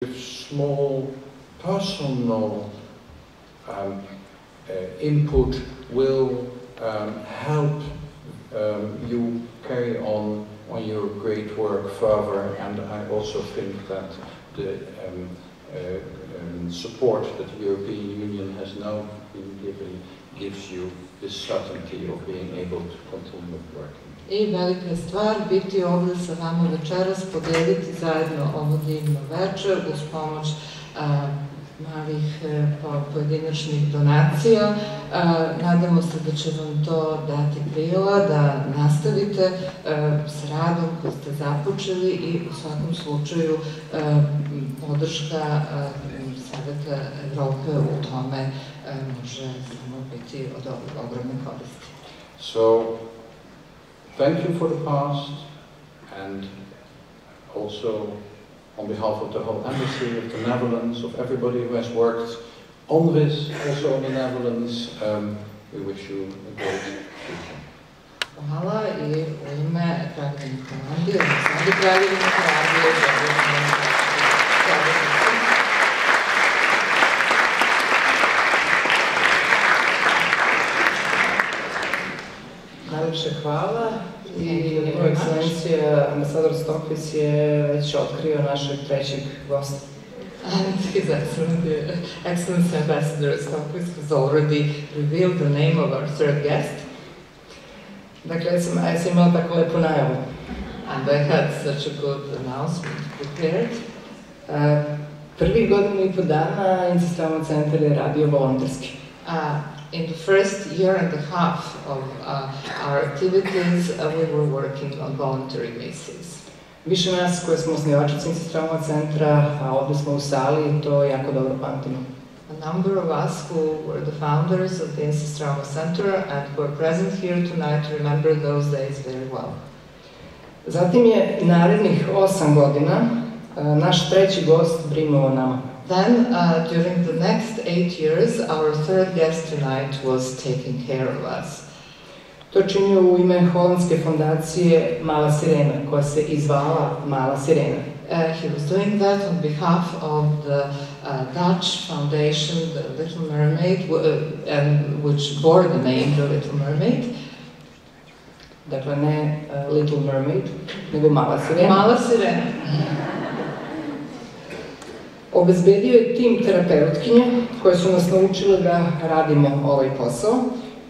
Small personal input will help you carry on your great work further, and I also think that the support that the European Union has now been giving gives you this certainty of being able to continue working. I velika je stvar biti ovdje sa vama večeras, podijeliti zajedno ovo divno večer uz pomoć malih pojedinačnih donacija. Nadamo se da će vam to dati krila, da nastavite s radom koji ste započeli i u svakom slučaju podrška Saveta Evrope u tome može samo biti od ogromne koristi. So, thank you for the past, and also on behalf of the whole embassy of the Netherlands, of everybody who has worked on this, also in the Netherlands, we wish you a great future. Hvala i u ime Kraljevine Holandije, odnosno Kraljevine Holandije, najlepše hvala i Njegova ekscelencija ambasador Stokvis je već otkrio našeg trećeg gosta. And His Excellency Ambassador Stokvis has already revealed the name of our third guest. Dakle, ja sam imala tako lepu najavu. And I had such a good announcement prepared. Prvih godinu i po dana Incest Trauma Centar je radio volonterski. In the first year and a half of our activities, we were working on voluntary basis. Više nas koje smo osnivačice Incest Trauma Centra, a ovdje smo u sali, to jako dobro pamtimo. A number of us who were the founders of the Incest Trauma Center and who are present here tonight remember those days very well. Zatim je narednih 8 godina naš treći gost brinuo o nama. Then, during the next 8 years, our third guest tonight was taking care of us. To činio u ime holandske fondacije Mala Sirena, koja se i zvala Mala Sirena. He was doing that on behalf of the Dutch foundation, the Little Mermaid, which bore the name the Little Mermaid. Dakle, ne Little Mermaid, nego Mala Sirena. Mala Sirena. Obezbedio je tim terapeutkinje koje su nas naučile da radimo ovaj posao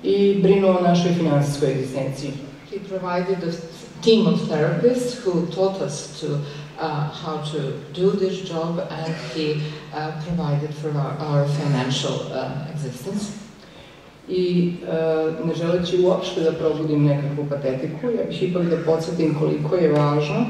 i brinuo o našoj finansijskoj egzistenciji. He provided a team of therapists who taught us how to do this job, and he provided for our financial existence. I ne želeći uopšte da probudim nekakvu patetiku, ja bih ipak da podsjetim koliko je važno,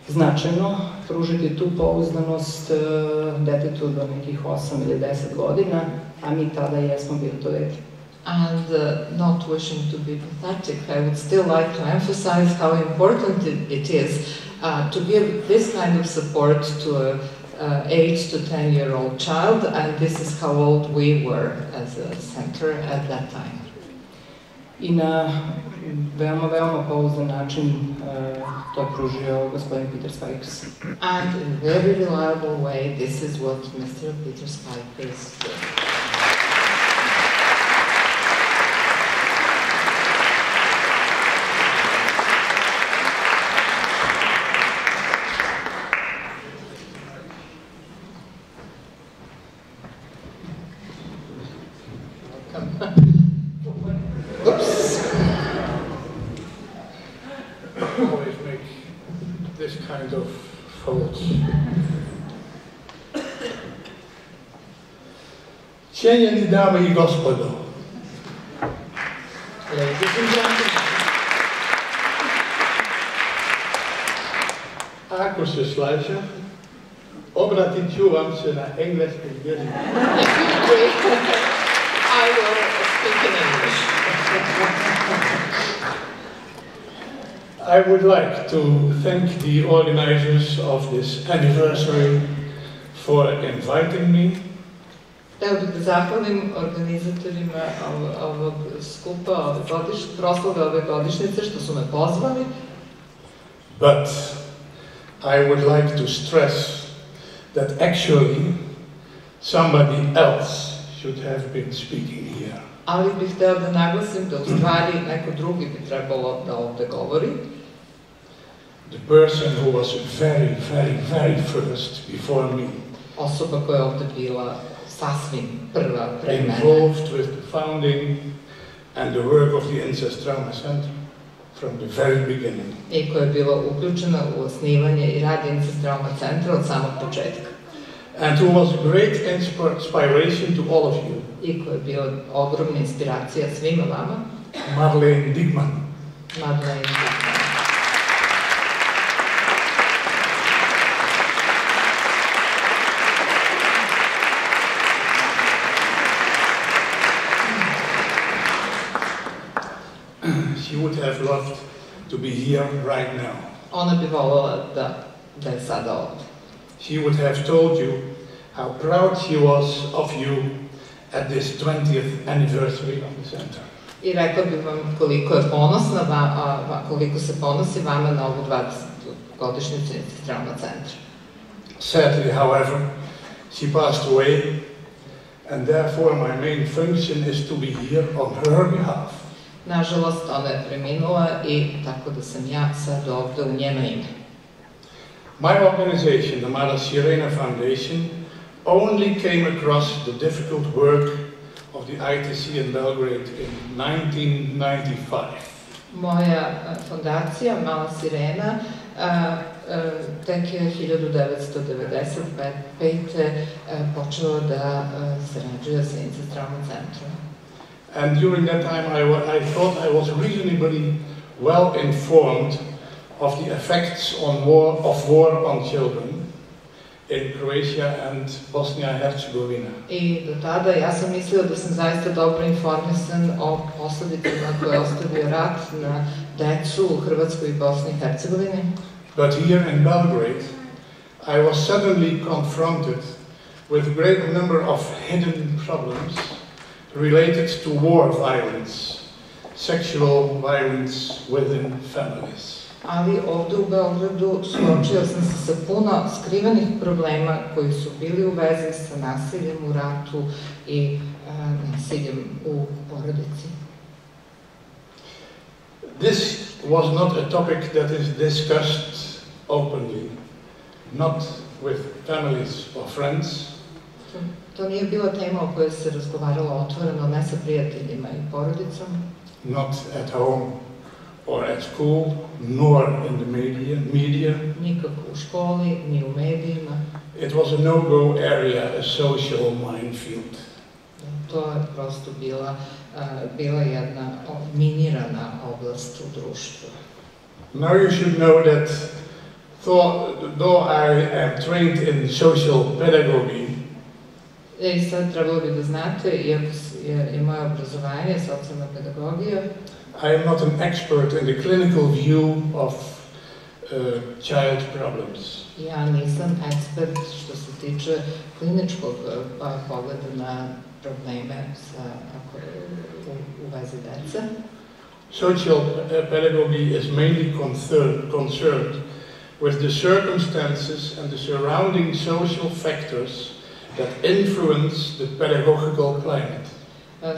značajno, pružiti tu pouzdanost detetu do nekih 8 ili 10 godina, a mi tada jesmo bili to dete. And not wishing to be pathetic, I would still like to emphasize how important it is to give this kind of support to a 8 to 10-year-old child, and this is how old we were as a center at that time. I na veoma pouzdan način to je pružio gospodin Peter Spikes. And in a very reliable way, this is what Mr. Peter Spikes did. Cijenjeni dame i gospodo, ako se slažem, obratit ću vam se na engleskom jeziku. I will speak in English. I would like to thank the organizers of this anniversary for inviting me. Hteo bih da zahvalim organizatorima ovog skupa, proslave ove godišnjice što su me pozvali. But I would like to stress that actually somebody else should have been speaking here. Ali bih hteo da naglasim da u stvari neko drugi bi trebalo da ovde govori. The person who was very, very, very first before me. Osoba koja je ovde bila sasvim prva pre mene. Involved with the founding and the work of the Incest Trauma Centra from the very beginning. I koja je bila uključena u osnivanje i rad Incest Trauma Centra od samog početka. And who was a great inspiration to all of you. I koja je bila ogromna inspiracija svima vama. Madeleine Diekman. Madeleine Diekman. She would have loved to be here right now. Ona bi voljela da je sada ovdje. She would have told you how proud she was of you at this 20th anniversary of the center. I rekla bi vam koliko je ponosna, koliko se ponosi vama na ovu 20-godišnjicu Incest Trauma Centra. Sadly, however, she passed away, and therefore my main function is to be here on her behalf. Nažalost, ona je preminula i tako da sam ja sad ovde u njeno ime. My organization, the Mada Sirena Foundation, only came across the difficult work of the ITC in Belgrade in 1995. Moja fondacija, Mala Sirena, tek je 1995. Počela da sarađuje sa Incest Trauma Centrom. And during that time I thought I was reasonably well informed of the effects of war on children in Croatia and Bosnia and Herzegovina. I do tada ja sam mislila da sam zaista dobro informisan o posledicama koje je ostavio rat na decu u Hrvatskoj i Bosni i Hercegovini. But here in Belgrade, I was suddenly confronted with a great number of hidden problems related to war violence, sexual violence within families. Ali ovde u Beogradu suočila sam se sa puno skrivenih problema koji su bili u vezi sa nasiljem u ratu i nasiljem u porodici. This was not a topic that is discussed openly, not with families or friends. To nije bila tema o kojoj se razgovaralo otvoreno, ne sa prijateljima i porodicom. Not at home or at school, nor in the media. Nikako u školi, ni u medijima. It was a no-go area, a social minefield. To je prosto bila jedna minirana oblast u društvu. Now you should know that though I am trained in social pedagogy, I sad trebalo bi da znate, iako je moje obrazovanje socijalna pedagogija, I am not an expert in the clinical view of child problems. Ja nisam ekspert što se tiče kliničkog pogleda na probleme u vezi dece. Social pedagogy is mainly concerned with the circumstances and the surrounding social factors that influence the pedagogical climate.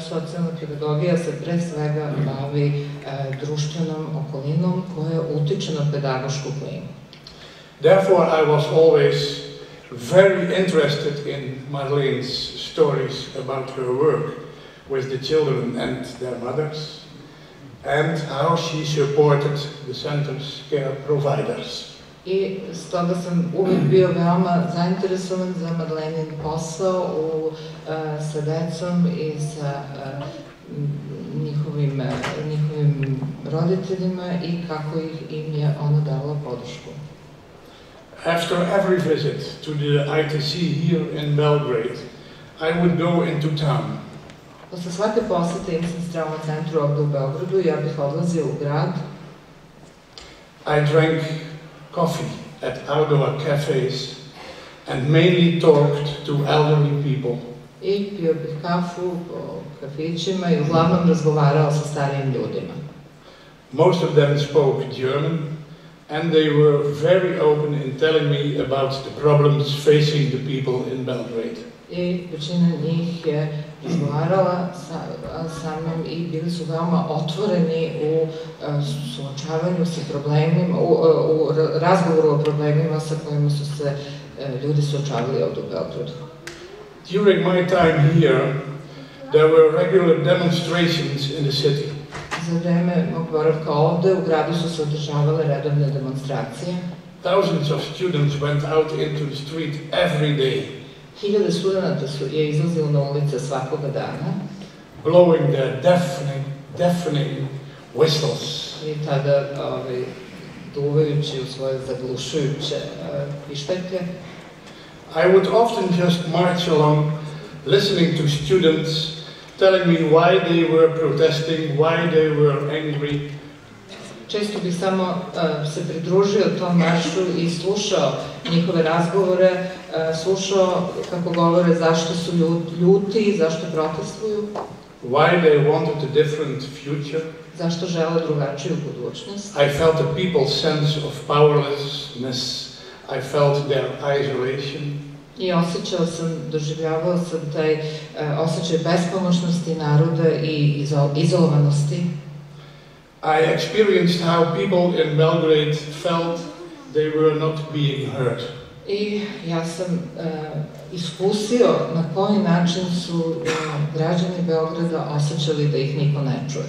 Socijalna pedagogija se pre svega bavi društvenom okolinom koja utiče na pedagošku klimu. Therefore, I was always very interested in Marlene's stories about her work with the children and their mothers, and how she supported the center's care providers. I stoga sam uvijek bio veoma zainteresovan za Madelenin posao sa decom i sa njihovim roditeljima i kako im je ona dala podršku. After every visit to the ITC here in Belgrade, I would go into town. Posle svake posete Incest Trauma Centru ovde u Beogradu, ja bih odlazio u grad. I drank coffee at outdoor cafes and mainly talked to elderly people. I pio bih kafu po kafićima i uglavnom razgovarao sa starijim ljudima. Most of them spoke German, and they were very open in telling me about the problems facing the people in Belgrade. I većina njih je razgovarala sa mnom i bili su veoma otvoreni u suočavanju sa problemima, u razgovoru o problemima sa kojima su se ljudi suočavali ovdje u Beogradu. During my time here, there were regular demonstrations in the city. Za vreme mog boravka ovde, u gradu su se održavale redovne demonstracije. Thousands of students went out into the street every day. Hiljade studenta je izlazilo na ulice svakoga dana. Blowing their deafening whistles. I tada duvajući u svoje zaglušujuće pištaljke. I would often just march along, listening to students telling me why they were protesting, why they were angry. Često bih samo se pridružio tom maršu i slušao njihove razgovore, slušao kako govore zašto su ljuti, zašto protestuju. Why they wanted a different future. Zašto žele drugačiju budućnost. I felt the people's sense of powerlessness. I felt their isolation. I doživljavao sam taj osjećaj bespomoćnosti naroda i izolovanosti. I experienced how people in Belgrade felt they were not being heard. I ja sam iskusio na koji način su građani Beograda osjećali da ih niko ne čuje.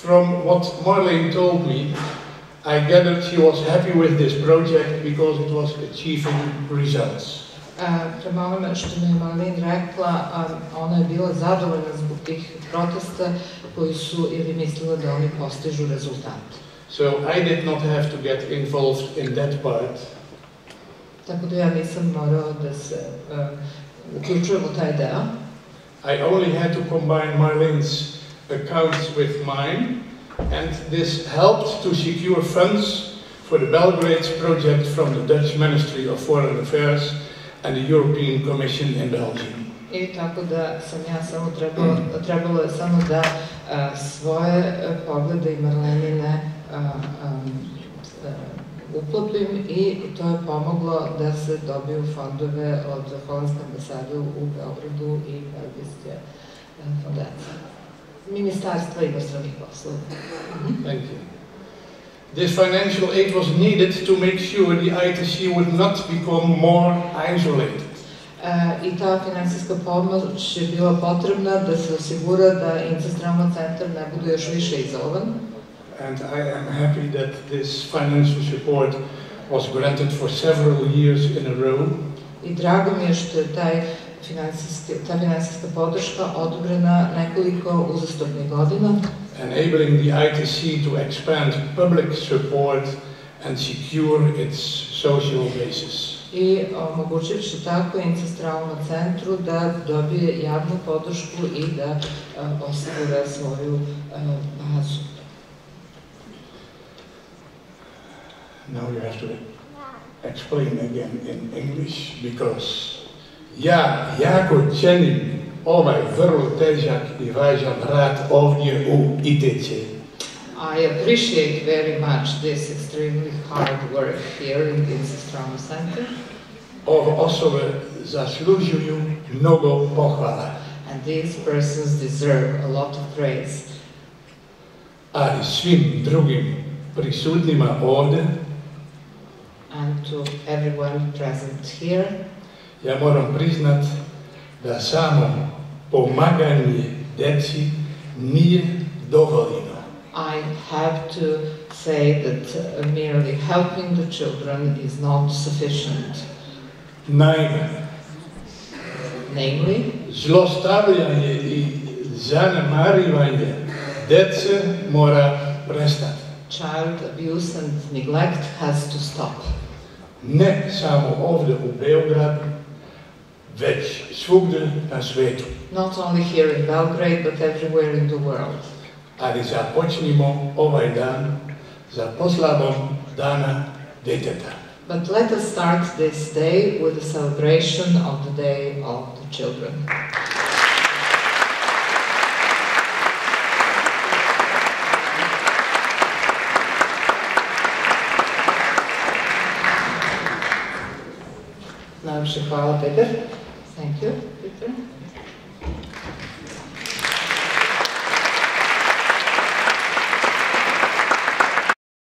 From what Marlene told me, I gathered she was happy with this project because it was achieving results. Prema onome što mi je Marlene rekla, ona je bila zadovoljna zbog tih protesta koji su ili mislila da oni postižu rezultate. So I did not have to get involved in that part. Tako da ja nisam morao da se uključujem u taj deo. I only had to combine Marlene's accounts with mine, and this helped to secure funds for the Belgrade project from the Dutch Ministry of Foreign Affairs and the European Commission in Belgium. I tako da sam ja samo trebalo je samo da svoje poglede i Marlenine uklopim i to je pomoglo da se dobiju fondove od Holandske ambasade u Beogradu i Belgijske fondacije. Ministarstva inostranih poslova. Thank you. This financial aid was needed to make sure the ITC would not become more isolated. I ta finansijska pomoć je bila potrebna da se osigura da Incest Trauma Centar ne bude još više izolovan. And I am happy that this financial support was granted for several years in a row. I drago mi je što je ta finansijska podrška odobrena nekoliko uzastopnih godina. Enabling the ITC to expand public support and secure its social basis. I omogućivši tako Incest Trauma Centru da dobije javnu podršku i da osigura svoju bazu. Now you have to explain again in English, because ja jako cenim ovaj vrlo težak I važan rad ovdje u ITC. I appreciate very much this extremely hard work here in the Incest Trauma Center. Ove osobe zaslužuju mnogo pohvala. And these persons deserve a lot of praise. Ali svim drugim prisutnima ovdje, and to everyone present here, ja moram priznat da samo pomaganje deci nije dovoljno. I have to say that merely helping the children is not sufficient. Namely, zlostavljanje I zanemarivanje dece mora prestati. Child abuse and neglect has to stop. Ne samo ovdje u Beogradu, već svugdje na svijetu. Not only here in Belgrade, but everywhere in the world. Ali započnimo ovaj dan za proslavom Dana djeteta. But let us start this day with a celebration of the Day of the Children. Najlepše hvala, Peter. Thank you, Peter.